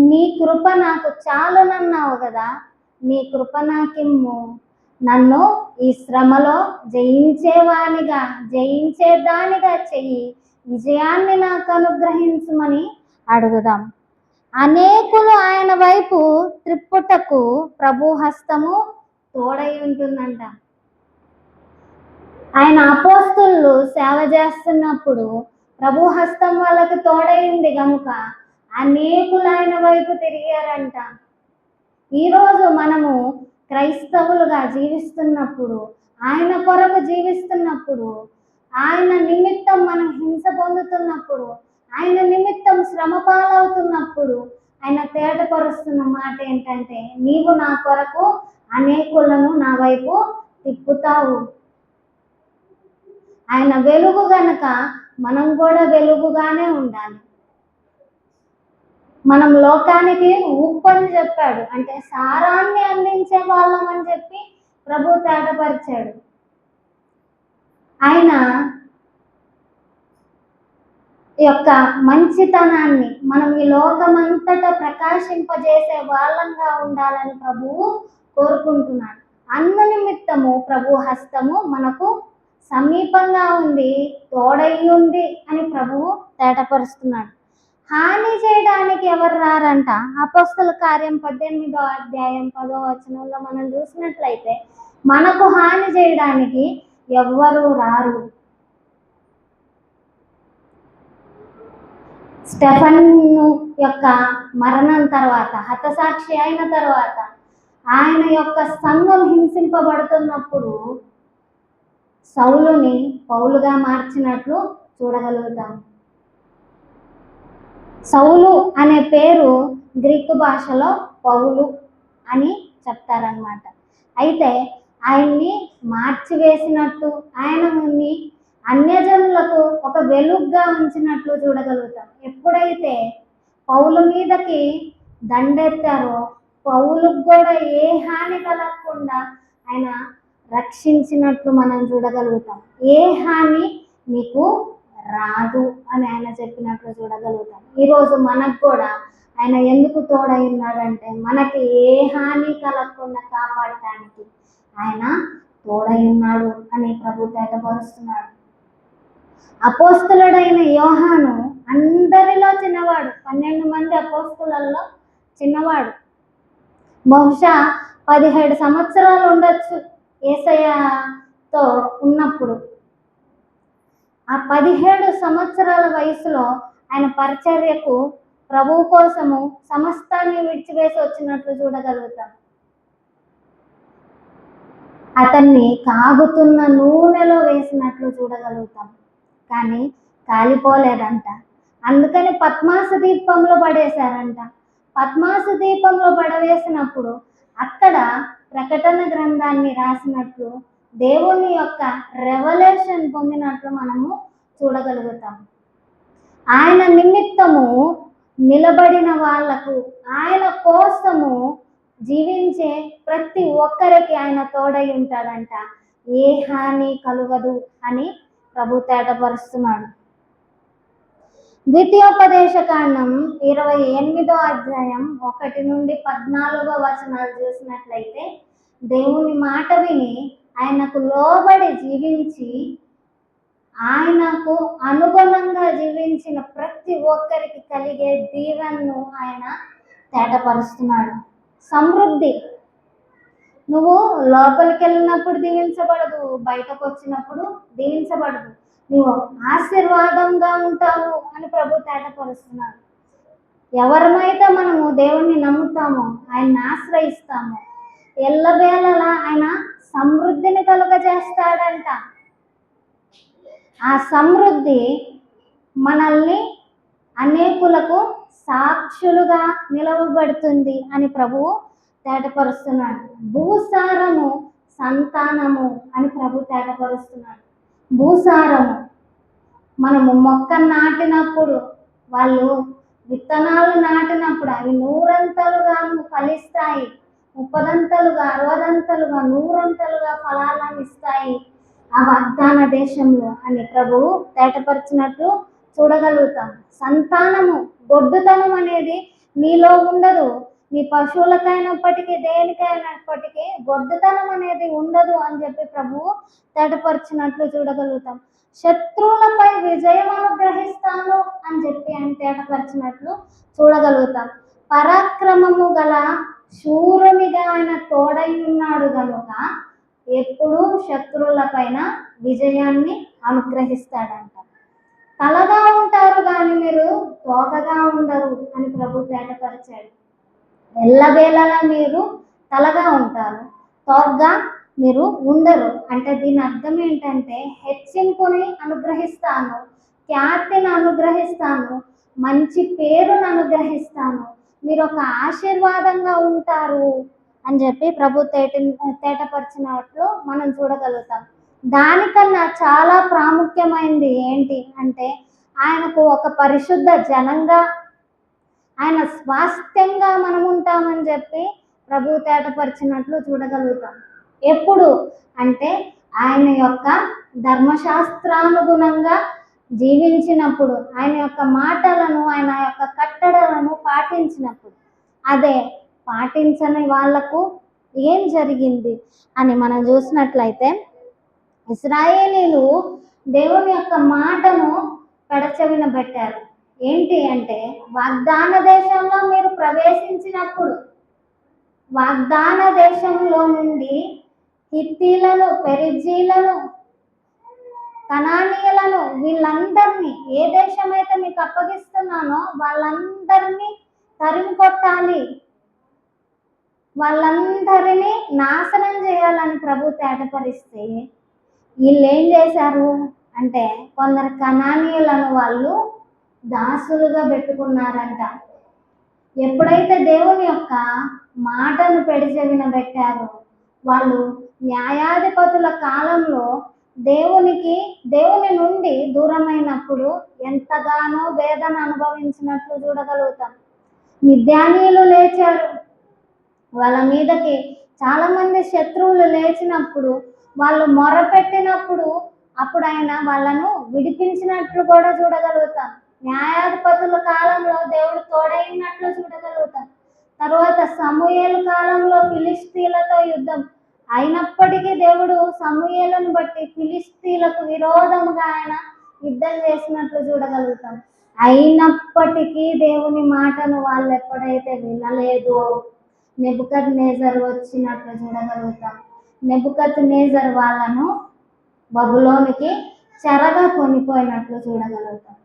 నీ కృప నాకు చాలునన్నావు కదా, నీ కృప నాకిమ్ము, నన్ను ఈ శ్రమలో జయించేవానిగా, జయించేదానిగా చెయ్యి, విజయాన్ని నాకు అనుగ్రహించమని అడుగుదాం. అనేకులు ఆయన వైపు త్రిప్పుటకు ప్రభు హస్తము తోడై ఉంటుందంట. ఆయన అపోస్తులు సేవ చేస్తున్నప్పుడు ప్రభు హస్తం వాళ్ళకి తోడైంది కనుక అనేకులు ఆయన వైపు తిరిగారంట. ఈరోజు మనము క్రైస్తవులుగా జీవిస్తున్నప్పుడు, ఆయన కొరకు జీవిస్తున్నప్పుడు, ఆయన నిమిత్తం మనం హింస పొందుతున్నప్పుడు, ఆయన నిమిత్తం శ్రమ పాలవుతున్నప్పుడు ఆయన తేటపరుస్తున్న మాట ఏంటంటే, నీవు నా కొరకు అనేకులను నా వైపు తిప్పుతావు. ఆయన వెలుగు గనక మనం కూడా వెలుగుగానే ఉండాలి. మనం లోకానికి ఉప్పని చెప్పాడు, అంటే సారాన్ని అందించే వాళ్ళం అని చెప్పి ప్రభు తేటపరిచాడు. ఆయన యొక్క మంచితనాన్ని మనం ఈ లోకమంతటా ప్రకాశింపజేసే వాళ్ళంగా ఉండాలని ప్రభువు కోరుకుంటున్నాడు. అన్న నిమిత్తము ప్రభు హస్తము మనకు సమీపంగా ఉంది, తోడై ఉంది అని ప్రభువు తేటపరుస్తున్నాడు. హాని చేయడానికి ఎవరు రారంట. అపోస్తల కార్యం 18వ అధ్యాయం 10వ వచనంలో మనం చూసినట్లయితే మనకు హాని చేయడానికి ఎవ్వరూ రారు. స్టెఫను యొక్క మరణం తర్వాత, హతసాక్షి అయిన తర్వాత, ఆయన యొక్క సంఘం హింసింపబడుతున్నప్పుడు సౌలుని పౌలుగా మార్చినట్లు చూడగలుగుతాం. సౌలు అనే పేరు గ్రీకు భాషలో పౌలు అని చెప్తారనమాట. అయితే ఆయన్ని మార్చివేసినట్టు, ఆయనని అన్యజనులకు ఒక వెలుగుగా ఉంచినట్లు చూడగలుగుతాం. ఎప్పుడైతే పౌలు మీదకి దండెత్తారో పౌలుకు కూడా ఏ హాని కలగకుండా ఆయన రక్షించినట్లు మనం చూడగలుగుతాం. ఏ హాని నీకు రాదు అని ఆయన చెప్పినట్లు చూడగలుగుతాం. ఈరోజు మనకు కూడా ఆయన ఎందుకు తోడై ఉన్నాడంటే, మనకి ఏ హాని కలగకుండా కాపాడటానికి ఆయన తోడై ఉన్నాడు అని ప్రభు తేటపరుస్తున్నాడు. అపోస్తులుడైన యోహాను అందరిలో చిన్నవాడు, 12 మంది అపోస్తులలో చిన్నవాడు. బహుశా 17 సంవత్సరాలు ఉండొచ్చు యేసయ్యతో ఉన్నప్పుడు. ఆ 17 సంవత్సరాల వయసులో ఆయన పరిచర్యకు ప్రభువు కోసము సమస్తాన్ని విడిచివేసి వచ్చినట్లు చూడగలుగుతాం. అతన్ని కాగుతున్న నూనెలో వేసినట్లు చూడగలుగుతాం. కానీ కాలిపోలేదంట. అందుకని పద్మాసు దీపంలో పడేశారంట. పద్మాసు దీపంలో పడవేసినప్పుడు అక్కడ ప్రకటన గ్రంథాన్ని రాసినట్లు దేవుని యొక్క రెవల్యూషన్ పొందినట్లు మనము చూడగలుగుతాం. ఆయన నిమిత్తము నిలబడిన వాళ్లకు, ఆయన కోసము జీవించే ప్రతి ఒక్కరికి ఆయన తోడై ఉంటాడంట. ఏ హాని కలుగదు అని ప్రభు తేటపరుస్తున్నాడు. ద్వితీయోపదేశకాండం 28వ అధ్యాయం 1 నుండి 14వ వచనాలు చూసినట్లయితే, దేవుని మాట విని ఆయనకు లోబడి జీవించి ఆయనకు అనుగుణంగా జీవించిన ప్రతి ఒక్కరికి కలిగే దీవెనను ఆయన తేటపరుస్తున్నాడు. సమృద్ధి. నువ్వు లోపలికి వెళ్ళినప్పుడు దీవించబడదు, బయటకు వచ్చినప్పుడు దీవించబడదు. నువ్వు ఆశీర్వాదంగా ఉంటావు అని ప్రభు తేటపరుస్తున్నాడు. ఎవరమైతే మనము దేవుణ్ణి నమ్ముతామో, ఆయన్ని ఆశ్రయిస్తామో, ఎల్లవేళలా ఆయన సమృద్ధిని కలుగజేస్తాడంట. ఆ సమృద్ధి మనల్ని అనేకులకు సాక్షులుగా నిలవబడుతుంది అని ప్రభువు తేటపరుస్తున్నాడు. భూసారము సంతానము అని ప్రభు తేటపరుస్తున్నాడు. భూసారము, మనము మొక్క నాటినప్పుడు, వాళ్ళు విత్తనాలు నాటినప్పుడు అవి 100 ఫలిస్తాయి, 30 60 100 ఫలాలను ఇస్తాయి ఆ వాగ్దాన దేశంలో అని ప్రభువు తేటపరిచినట్లు చూడగలుగుతాం. సంతానము, గొడ్డుతనం అనేది నీలో ఉండదు. నీ పశువులకైనప్పటికీ దేనికైనప్పటికీ గొడ్డుతనం అనేది ఉండదు అని చెప్పి ప్రభువు తేటపరిచినట్లు చూడగలుగుతాం. శత్రువులపై విజయం అనుగ్రహిస్తాను అని చెప్పి ఆయన తేటపరిచినట్లు చూడగలుగుతాం. పరాక్రమము గల శూరునిగా ఆయన తోడై ఉన్నాడు కనుక ఎప్పుడూ శత్రువుల పైన విజయాన్ని అనుగ్రహిస్తాడంట. తలగా ఉంటారు కానీ మీరు తోకగా ఉండరు అని ప్రభు తేటపరిచాడు. ఎల్లవేళలా మీరు తలగా ఉంటారు, తోకగా మీరు ఉండరు. అంటే దీని అర్థం ఏంటంటే, హెచ్చింపుని అనుగ్రహిస్తాను, ఖ్యాతిని అనుగ్రహిస్తాను, మంచి పేరును అనుగ్రహిస్తాను, మీరు ఒక ఆశీర్వాదంగా ఉంటారు అని చెప్పి ప్రభు తేటపరిచినట్లు మనం చూడగలుగుతాం. దానికన్నా చాలా ప్రాముఖ్యమైనది ఏంటి అంటే, ఆయనకు ఒక పరిశుద్ధ జనంగా, ఆయన స్వాస్థ్యంగా మనం ఉంటామని చెప్పి ప్రభు తేటపరిచినట్లు చూడగలుగుతాం. ఎప్పుడు అంటే ఆయన యొక్క ధర్మశాస్త్రానుగుణంగా జీవించినప్పుడు, ఆయన యొక్క మాటలను, ఆయన యొక్క కట్టడలను పాటించినప్పుడు. అదే పాటించని వాళ్లకు ఏం జరిగింది అని మనం చూసినట్లయితే, ఇశ్రాయేలీలు దేవుని యొక్క మాటను పెడచెవిన పెట్టారు. ఏంటి అంటే, వాగ్దాన దేశంలో మీరు ప్రవేశించినప్పుడు, వాగ్దాన దేశంలో నుండి హిత్తీలను, పెరిజీలను, కనానీయులను, వీళ్ళందరినీ, ఏ దేశమైతే మీకు అప్పగిస్తున్నానో వాళ్ళందరినీ తరిమి కొట్టాలి, వాళ్ళందరినీ నాశనం చేయాలని ప్రభు తేటపరిస్తే, వీళ్ళు ఏం చేశారు అంటే, కొందరు కనానీయులను వాళ్ళు దాసులుగా పెట్టుకున్నారంట. ఎప్పుడైతే దేవుని యొక్క మాటను పెడిచెవిన పెట్టారో, వాళ్ళు న్యాయాధిపతుల కాలంలో దేవుని నుండి దూరమైనప్పుడు ఎంతగానో వేదన అనుభవించినట్లు చూడగలుగుతాం. మిద్యానీయులు లేచారు, వాళ్ళ మీదకి చాలామంది శత్రువులు లేచినప్పుడు, వాళ్ళు మొరపెట్టినప్పుడు అప్పుడు ఆయన వాళ్ళను విడిపించినట్లు కూడా చూడగలుగుతాం. న్యాయాధిపతుల కాలంలో దేవుడు తోడైనట్లు చూడగలుగుతాం. తర్వాత సమూయేలు కాలంలో ఫిలిష్తీలతో యుద్ధం అయినప్పటికీ దేవుడు సమూయేలును బట్టి ఫిలిష్తీలకు విరోధముగా ఆయన యుద్ధం చేసినట్లు చూడగలుగుతాం. అయినప్పటికీ దేవుని మాటను వాళ్ళు ఎప్పుడైతే వినలేదో నెబుకద్నెజరు వచ్చినట్లు చూడగలుగుతాం. నెబుకద్నెజరు వాళ్ళను బబులోనికి చెరగా కొనిపోయినట్లు చూడగలుగుతాం.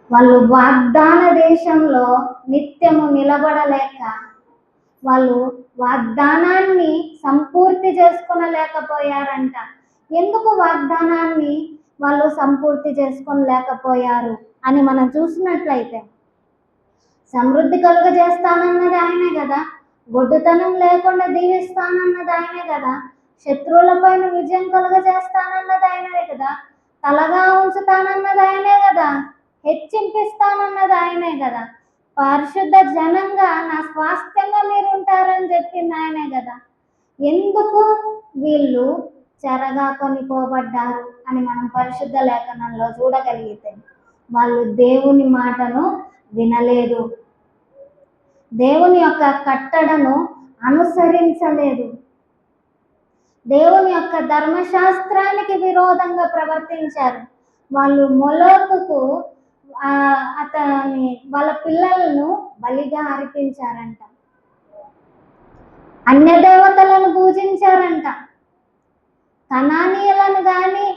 వాళ్ళు వాగ్దాన దేశంలో నిత్యము నిలబడలేక వాళ్ళు వాగ్దానాన్ని సంపూర్తి చేసుకొనలేకపోయారంట. ఎందుకు వాగ్దానాన్ని వాళ్ళు సంపూర్తి చేసుకోలేకపోయారు అని మనం చూసినట్లయితే, సమృద్ధి కలుగజేస్తానన్నది ఆయనే కదా, గొడ్డుతనం లేకుండా దీవిస్తానన్నది ఆయనే కదా, శత్రువులపైన విజయం కలుగజేస్తానన్నది ఆయనే కదా, తలగా ఉంచుతానన్నది ఆయనే కదా, హెచ్చింపిస్తానన్నది ఆయనే కదా, పరిశుద్ధ జనంగా నా స్వాస్థ్యంగా మీరు ఉంటారని చెప్పింది ఆయనే కదా. ఎందుకు వీళ్ళు చెరగా కొనిపోబడ్డారు అని మనం పరిశుద్ధ లేఖనంలో చూడగలిగితే, వాళ్ళు దేవుని మాటను వినలేదు, దేవుని యొక్క కట్టడను అనుసరించలేదు, దేవుని యొక్క ధర్మశాస్త్రానికి విరోధంగా ప్రవర్తించారు. వాళ్ళు మొలోకుకు వాళ్ళ పిల్లలను బలిగా అర్పించారంట, అన్య దేవతలను పూజించారంట, కనానీయులను కానీ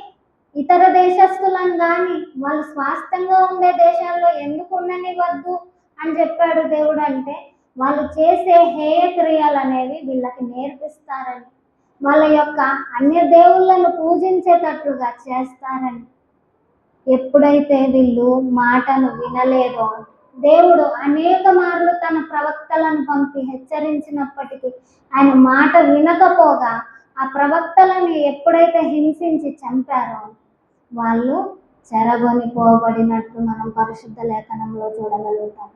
ఇతర దేశస్తులను కానీ వాళ్ళు స్వాస్థ్యంగా ఉండే దేశాల్లో ఎందుకు ఉండనివ్వద్దు అని చెప్పాడు దేవుడు. అంటే వాళ్ళు చేసే హేయ క్రియలు అనేవి వీళ్ళకి నేర్పిస్తారని, వాళ్ళ యొక్క అన్య దేవుళ్ళను పూజించేటట్లుగా చేస్తారని. ఎప్పుడైతే వీళ్ళు మాటను వినలేదో, దేవుడు అనేక మార్లు తన ప్రవక్తలను పంపి హెచ్చరించినప్పటికీ ఆయన మాట వినకపోగా ఆ ప్రవక్తలను ఎప్పుడైతే హింసించి చంపారో వాళ్ళు చెరగొనిపోబడినట్టు మనం పరిశుద్ధ లేఖనంలో చూడగలుగుతాం.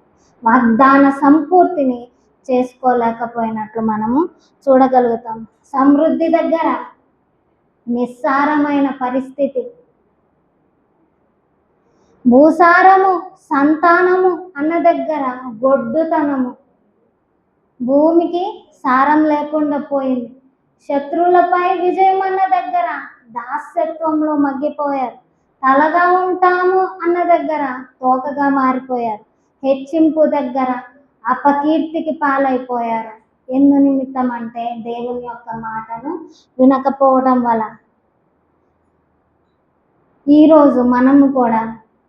వాగ్దాన సంపూర్తిని చేసుకోలేకపోయినట్లు మనము చూడగలుగుతాం. సమృద్ధి దగ్గర నిస్సారమైన పరిస్థితి, భూసారము సంతానము అన్న దగ్గర గొడ్డుతనము, భూమికి సారం లేకుండా పోయింది. శత్రువులపై విజయం అన్న దగ్గర దాస్యత్వంలో మగ్గిపోయారు. తలగా ఉంటాము అన్న దగ్గర తోకగా మారిపోయారు. హెచ్చింపు దగ్గర అపకీర్తికి పాలైపోయారు. ఎందు నిమిత్తం అంటే దేవుని యొక్క మాటను వినకపోవడం వల్ల. ఈరోజు మనము కూడా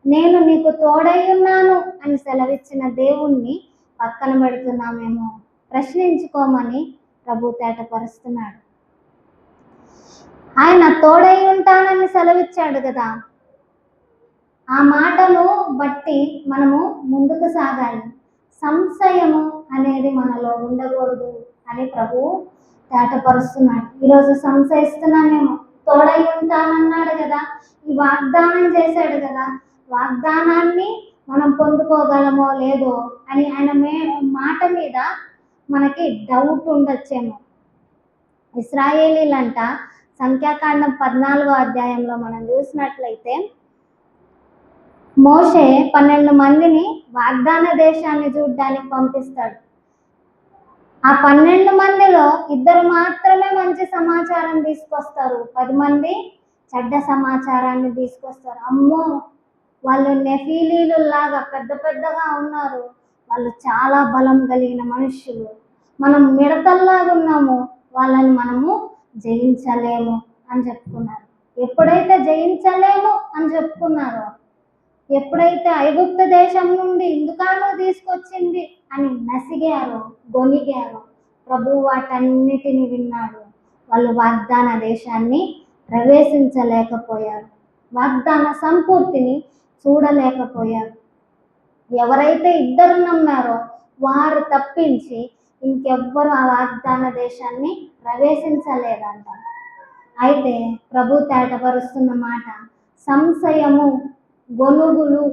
నేను నీకు తోడై ఉన్నాను అని సెలవిచ్చిన దేవుణ్ణి పక్కన పెడుతున్నామేమో ప్రశ్నించుకోమని ప్రభు తేటపరుస్తున్నాడు. ఆయన తోడై ఉంటానని సెలవిచ్చాడు కదా, ఆ మాటను బట్టి మనము ముందుకు సాగాలి. సంశయము అనేది మనలో ఉండకూడదు అని ప్రభువు తేటపరుస్తున్నాడు. ఈరోజు సంశయిస్తున్నామేమో, తోడై ఉంటానన్నాడు కదా, ఈ వాగ్దానం చేశాడు కదా, వాగ్దానాన్ని మనం పొందుకోగలమో లేదో అని ఆయన మాట మీద మనకి డౌట్ ఉండొచ్చేమో. ఇశ్రాయేలీలంట సంఖ్యాకాండం 14వ అధ్యాయంలో మనం చూసినట్లయితే, మోషే 12 మందిని వాగ్దాన దేశాన్ని చూడడానికి పంపిస్తాడు. ఆ 12 మందిలో 2 మాత్రమే మంచి సమాచారం తీసుకొస్తారు, 10 మంది చెడ్డ సమాచారాన్ని తీసుకొస్తారు. అమ్మో, వాళ్ళు నెఫీలీలు లాగా పెద్ద పెద్దగా ఉన్నారు, వాళ్ళు చాలా బలం కలిగిన మనుష్యులు, మనం మిడతల్లాగా ఉన్నాము, వాళ్ళని మనము జయించలేము అని చెప్పుకున్నారు. ఎప్పుడైతే జయించలేము అని చెప్పుకున్నారో, ఎప్పుడైతే ఐగుప్తు దేశం నుండి ఇందుకాను తీసుకొచ్చింది అని నసిగారో, గొనిగారో, ప్రభువు వాటన్నిటిని విన్నాడు. వాళ్ళు వాగ్దాన దేశాన్ని ప్రవేశించలేకపోయారు, వాగ్దాన సంపూర్తిని చూడలేకపోయారు. ఎవరైతే 2 నమ్మారో వారు తప్పించి ఇంకెవ్వరు ఆ వాగ్దాన దేశాన్ని ప్రవేశించలేదంట. అయితే ప్రభు తేటపరుస్తున్న మాట, సంశయము, గొనుగులు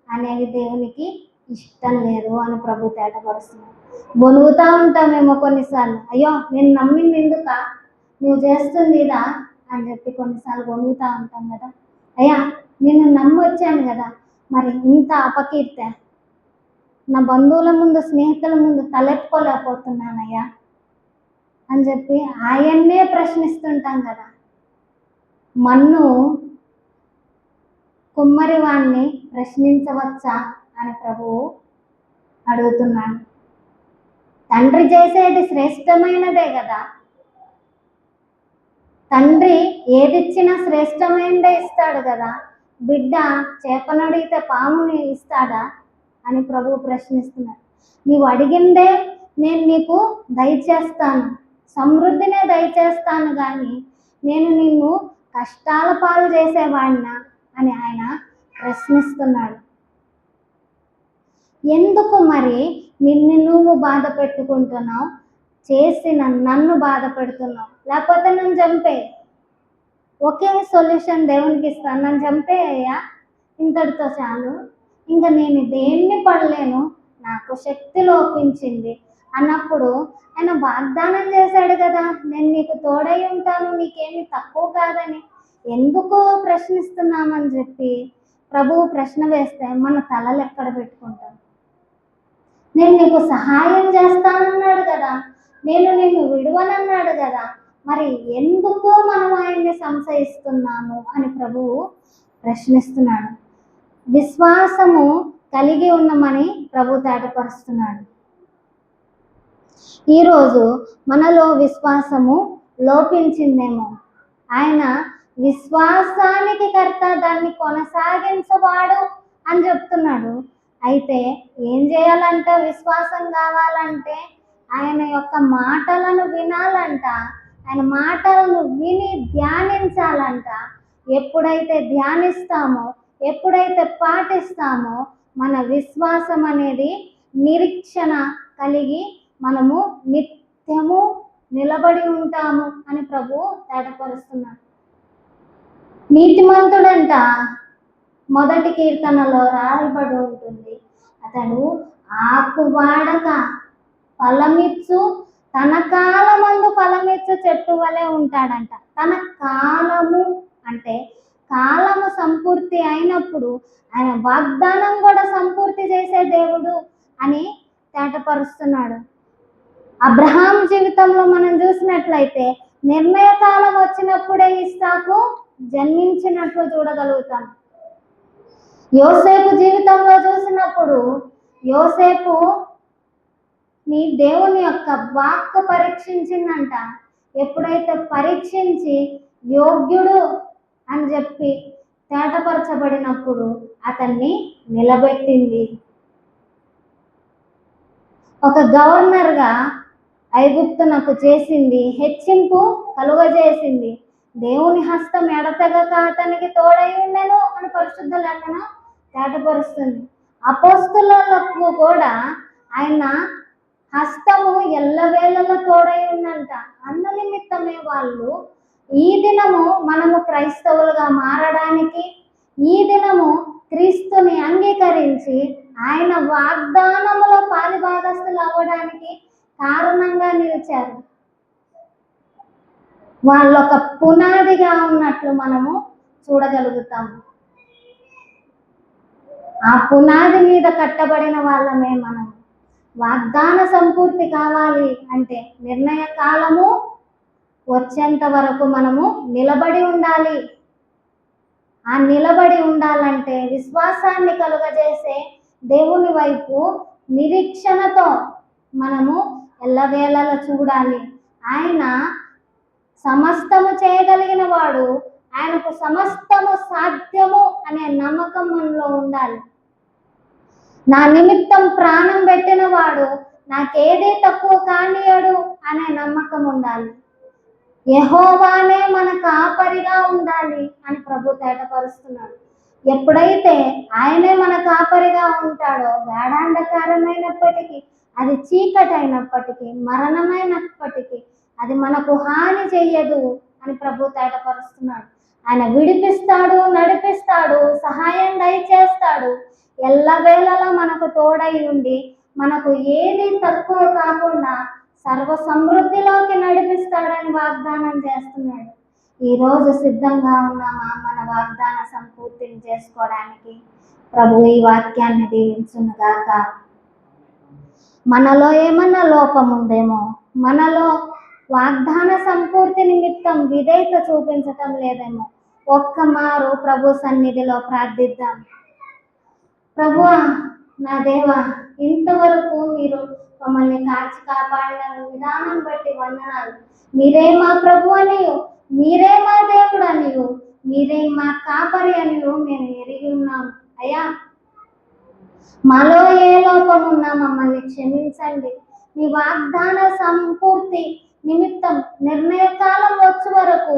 అనేవి దేవునికి ఇష్టం లేదు అని ప్రభు తేటపరుస్తున్నారు. గొనుగుతూ ఉంటామేమో కొన్నిసార్లు, అయ్యో నేను నమ్మింది ఎందుక, నువ్వు చేస్తుంది ఇదా అని చెప్పి కొన్నిసార్లు గొనుగుతూ ఉంటాం కదా. అయ్యా నేను నమ్మొచ్చాను కదా, మరి ఇంత అపకీర్తే, నా బంధువుల ముందు స్నేహితుల ముందు తలెత్తుకోలేకపోతున్నానయ్యా అని చెప్పి ఆయన్నే ప్రశ్నిస్తుంటాం కదా. మన్ను కుమ్మరి వాణ్ణి ప్రశ్నించవచ్చా అని ప్రభువు అడుగుతున్నాడు. తండ్రి చేసేది శ్రేష్టమైనదే కదా, తండ్రి ఏదిచ్చినా శ్రేష్టమైనదే ఇస్తాడు కదా. బిడ్డ చేపనడిగితే పాముని ఇస్తాడా అని ప్రభువు ప్రశ్నిస్తున్నాడు. నీవు అడిగిందే నేను నీకు దయచేస్తాను, సమృద్ధినే దయచేస్తాను, కానీ నేను నిన్ను కష్టాల పాలు చేసేవాడినా అని ఆయన ప్రశ్నిస్తున్నాడు. ఎందుకు మరి నిన్ను నువ్వు బాధ పెట్టుకుంటున్నావు, చేసిన నన్ను బాధ పెడుతున్నావు? లేకపోతే నన్ను చంపే, ఒకే సొల్యూషన్ దేవునికి ఇస్తాను, నన్ను చంపేయ్యా, ఇంతటితో చాలు, ఇంకా నేను దేన్ని పడలేను, నాకు శక్తి లోపించింది అన్నప్పుడు ఆయన వాగ్దానం చేశాడు కదా, నేను నీకు తోడై ఉంటాను, నీకేమి తక్కువ కాదని. ఎందుకు ప్రశ్నిస్తున్నామని చెప్పి ప్రభువు ప్రశ్న వేస్తే మన తలలు ఎక్కడ పెట్టుకుంటాం? నేను నీకు సహాయం చేస్తానన్నాడు కదా, నేను నిన్ను విడువనన్నాడు కదా, మరి ఎందుకు మనం ఆయన్ని సంశయిస్తున్నాము అని ప్రభువు ప్రశ్నిస్తున్నాడు. విశ్వాసము కలిగి ఉన్నామని ప్రభు తేటపరుస్తున్నాడు. ఈరోజు మనలో విశ్వాసము లోపించిందేమో. ఆయన విశ్వాసానికి కర్త, దాన్ని కొనసాగించవాడు అని చెప్తున్నాడు. అయితే ఏం చేయాలంట? విశ్వాసం కావాలంటే ఆయన యొక్క మాటలను వినాలంట, ఆయన మాటలను విని ధ్యానించాలంట. ఎప్పుడైతే ధ్యానిస్తామో, ఎప్పుడైతే పాటిస్తామో, మన విశ్వాసం అనేది నిరీక్షణ కలిగి మనము నిత్యము నిలబడి ఉంటాము అని ప్రభువు తేటపరుస్తున్నాడు. నీతిమంతుడంట మొదటి కీర్తనలో రాయబడి ఉంటుంది, అతడు ఆకు వాడక ఫలమిచ్చు, తన కాలమందు ఫలమిచ్చు చెట్టు వలె ఉంటాడంట. తన కాలము అంటే కాలము సంపూర్తి అయినప్పుడు ఆయన వాగ్దానం కూడా సంపూర్తి చేసే దేవుడు అని తేటపరుస్తున్నాడు. అబ్రహాం జీవితంలో మనం చూసినట్లయితే నిర్ణయ కాలం వచ్చినప్పుడే ఇస్సాకు జన్మించినట్లు చూడగలుగుతాం. యోసేపు జీవితంలో చూసినప్పుడు యోసేపు నీ దేవుని యొక్క వాక్కు పరీక్షించిందంట. ఎప్పుడైతే పరీక్షించి యోగ్యుడు అని చెప్పి తేటపరచబడినప్పుడు అతన్ని నిలబెట్టింది. ఒక గవర్నర్గా ఐగుప్తునకు చేసింది, హెచ్చింపు కలుగజేసింది. దేవుని హస్తం ఎడతెగక అతనికి తోడై ఉండెను అని పరిశుద్ధ లేఖనం తేటపరుస్తుంది. అపోస్తులకు కూడా ఆయన హస్తము ఎల్లవేళలా తోడై ఉందంట. అన్న నిమిత్తమే వాళ్ళు ఈ దినము మనము క్రైస్తవులుగా మారడానికి, ఈ దినము క్రీస్తుని అంగీకరించి ఆయన వాగ్దానములో పాలిభాగస్తులు అవ్వడానికి కారణంగా నిలిచారు. వాళ్ళొక పునాదిగా ఉన్నట్లు మనము చూడగలుగుతాము. ఆ పునాది మీద కట్టబడిన వాళ్ళమే మనం. వాగ్దాన సంపూర్తి కావాలి అంటే నిర్ణయ కాలము వచ్చేంత వరకు మనము నిలబడి ఉండాలి. ఆ నిలబడి ఉండాలంటే విశ్వాసాన్ని కలుగజేసే దేవుని వైపు నిరీక్షణతో మనము ఎల్లవేళలా చూడాలి. ఆయన సమస్తము చేయగలిగిన వాడు, ఆయనకు సమస్తము సాధ్యము అనే నమ్మకం మనలో ఉండాలి. నా నిమిత్తం ప్రాణం పెట్టిన వాడు నాకేదీ తక్కువ కానియడు అనే నమ్మకం ఉండాలి. యెహోవానే మన కాపరిగా ఉండాలి అని ప్రభు తేటపరుస్తున్నాడు. ఎప్పుడైతే ఆయనే మన కాపరిగా ఉంటాడో, గాఢాంధకారమైనప్పటికీ, అది చీకటి అయినప్పటికీ, మరణమైనప్పటికీ అది మనకు హాని చెయ్యదు అని ప్రభు తేటపరుస్తున్నాడు. ఆయన విడిపిస్తాడు, నడిపిస్తాడు, సహాయం దయచేస్తాడు, ఎల్లవేళలా మనకు తోడై ఉండి మనకు ఏది తక్కువ కాకుండా సర్వ సమృద్ధిలోకి నడిపిస్తాడని వాగ్దానం చేస్తున్నాడు. ఈరోజు సిద్ధంగా ఉన్నామా మన వాగ్దాన సంపూర్తిని చేసుకోవడానికి? ప్రభు ఈ వాక్యాన్ని దీవించునుగాక. మనలో ఏమన్నా లోపం ఉందేమో, మనలో వాగ్దాన సంపూర్తి నిమిత్తం విధేయత చూపించటం లేదేమో, ఒక్క మారు ప్రభు సన్నిధిలో ప్రార్థిద్దాం. ప్రభువా, నా దేవా, ఇంతవరకు మీరు మమ్మల్ని కాచి కాపాడిన విధానం బట్టి వందనాలు. మీరే మా ప్రభు అనియు, మీరే మా దేవుడు అనియు, మీరే మా కాపరి అని మేము ఎరిగి ఉన్నాం. అయ్యా, మాలో ఏ లోపం ఉన్నా మమ్మల్ని క్షమించండి. మీ వాగ్దాన సంపూర్తి నిమిత్తం నిర్ణయకాలం వచ్చే వరకు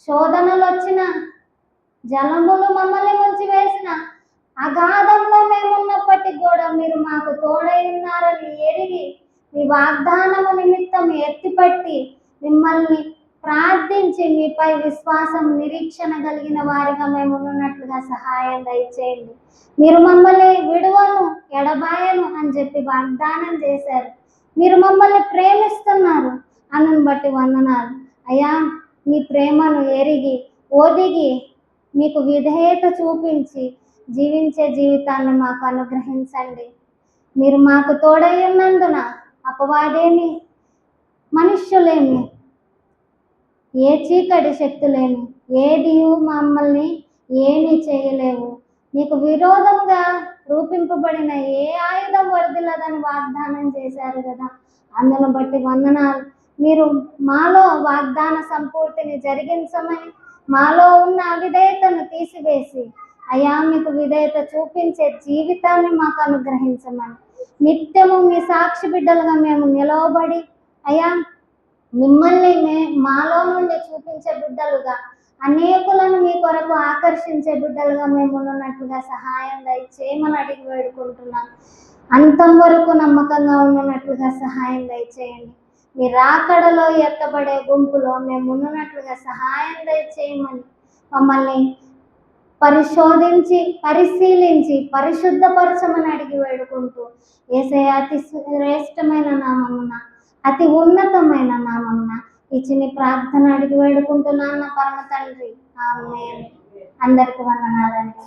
శోధనలు వచ్చిన, జలములు మమ్మల్ని ముంచివేసిన, అగాధంలో మేమున్నప్పటికీ కూడా మీరు మాకు తోడై ఉన్నారని ఎరిగి మీ వాగ్దానము నిమిత్తం ఎత్తిపట్టి మిమ్మల్ని ప్రార్థించి మీపై విశ్వాసం నిరీక్షణ కలిగిన వారిగా మేము ఉన్నట్లుగా సహాయం దయచేయండి. మీరు మమ్మల్ని విడువను ఎడబాయను అని చెప్పి వాగ్దానం చేశారు. మీరు మమ్మల్ని ప్రేమిస్తున్నారు అన్నను బట్టి వందనాలు. అయ్యా, మీ ప్రేమను ఎరిగి ఒదిగి మీకు విధేయత చూపించి జీవించే జీవితాన్ని మాకు అనుగ్రహించండి. మీరు మాకు తోడై ఉన్నందున అపవాదేమి, మనుష్యులేమి, ఏ చీకటి శక్తులేమి ఏది మమ్మల్ని ఏమీ చేయలేవు. నీకు విరోధంగా రూపింపబడిన ఏ ఆయుధం వర్ధిల్లదని వాగ్దానం చేశారు కదా, అందును బట్టి వందనాలు. మీరు మాలో వాగ్దాన సంపూర్తిని జరిగించమని, మాలో ఉన్న అవిధేయతను తీసివేసి అయ్యా మీకు విధేయత చూపించే జీవితాన్ని మాకు అనుగ్రహించమని, నిత్యము మీ సాక్షి బిడ్డలుగా మేము నిలవబడి అయ్యా మిమ్మల్ని మాలో నుండి చూపించే బిడ్డలుగా, అనేకులను మీ కొరకు ఆకర్షించే బిడ్డలుగా మేము ఉన్నట్లుగా సహాయం దయచేయమని అడిగి వేడుకుంటున్నాం. అంతం వరకు నమ్మకంగా ఉన్నట్లుగా సహాయం దయచేయండి. మీ రాకడలో ఎత్తబడే గుంపులో మేము ఉన్నట్లుగా సహాయం దయచేయమని, మమ్మల్ని పరిశోధించి పరిశీలించి పరిశుద్ధపరచమని అడిగి వేడుకుంటూ యేసయ్య అతి శ్రేష్టమైన నామమున, అతి ఉన్నతమైన నామమున ఈ చిన్ని ప్రార్థన అడిగి వేడుకుంటున్నాను నా పరమ తండ్రి. ఆమేన్. అందరికి వందనాలండి.